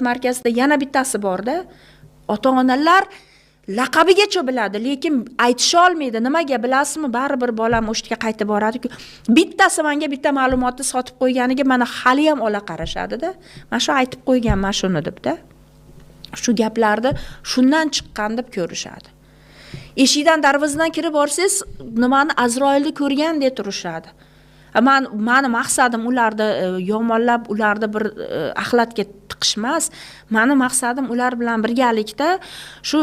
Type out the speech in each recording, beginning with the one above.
markazida yana bittasi borda. Ota-onalar laqabigacha biladi, lekin aytisha olmaydi. Nimaga bilasizmi? Baribir bolam o'shga qaytib boradi-ku. Bittasi menga bitta ma'lumotni sotib qo'yganiga mana hali ham ola qarashadi-da. Mana shu aytib qo'yganman shuni debda. Shu gaplarni shundan chiqqan deb ko'rishadi. Eshikdan darvozadan kirib borsangiz, nimani Azroilni ko'rgandek turishadi. Mani maqsadim ularni yomonlab, ularni bir axlatga tiqishmas. Mani maqsadim ular bilan birgalikda shu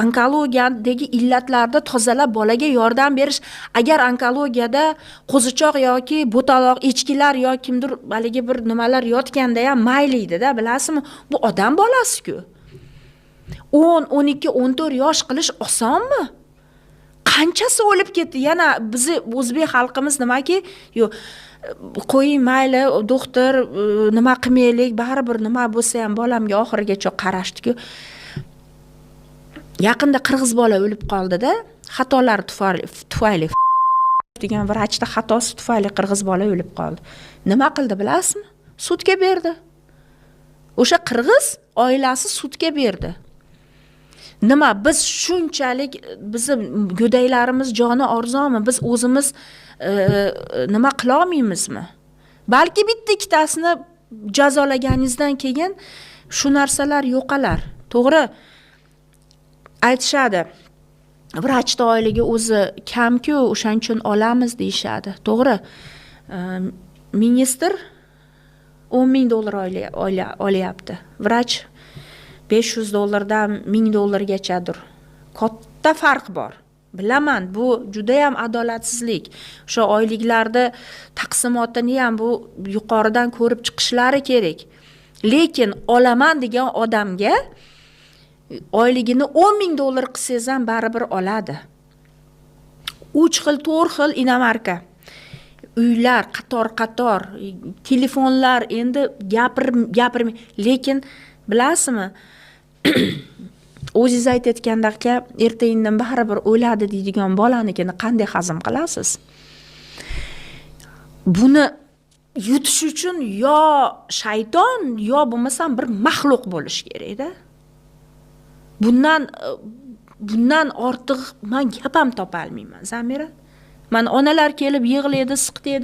onkologiyadagi illatlarni tozalab bolaga yordam berish. Agar onkologiyada qo'zichoq yoki botaloq, echkilar yoki kimdir haligi bir nimalar yotganda ham mayliydi-da, bilasizmi? Bu odam bolasi-ku. 10, 12, 14 yosh qilish osonmi? Qanchasi o'lib ketdi? Yana bizi o'zbek xalqimiz nimaki, yo'q, qo'ying mayli, doktor, nima qilmaylik, baribir nima bo'lsa ham bolamga oxirigacha qarashdi-ku. Yaqinda qirg'iz bola o'lib qoldi-da, xatolar tufayli degan vrachda xatosi tufayli qirg'iz bola o'lib qoldi. Nima qildi bilasizmi? Sudga berdi. O'sha qirg'iz oilasi sudga berdi. Nima, biz shunchalik bizni go'daylarimiz joni arzonmi? Biz o'zimiz nima qila olmaymizmi? Balki bitta ikkitasini jazolaganingizdan keyin shu narsalar yo'qalar. To'g'ri, aytishadi. Vrachda oyligi o'zi kam-ku, o'shaning uchun olamiz deyshadi. To'g'ri. Ministr $10,000 olyapti. Vrach $500 $1,000gachadir. Katta farq bor. Bilaman, bu juda ham adolatsizlik. O'sha oyliklarda taqsimotini ham bu yuqoridan ko'rib chiqishlari kerak. Lekin olaman degan odamga oyligini $10,000 qilsangiz ham baribir oladi. 3 xil, 4 xil inamarka. Uylar qator-qator, telefonlar endi gapirmay, lekin bilasizmi? O'zingiz aytayotgandek, erta-indin baribir o'ladi deydigan bolanikini qanday hazm qilasiz? Buni yutish uchun yo shayton, yo bo'lmasam bir maxluq bo'lish kerak-da. Bundan ortiq men gap ham topa olmayman, Zamira. Men onalar kelib yig'laydi, siqtaydi,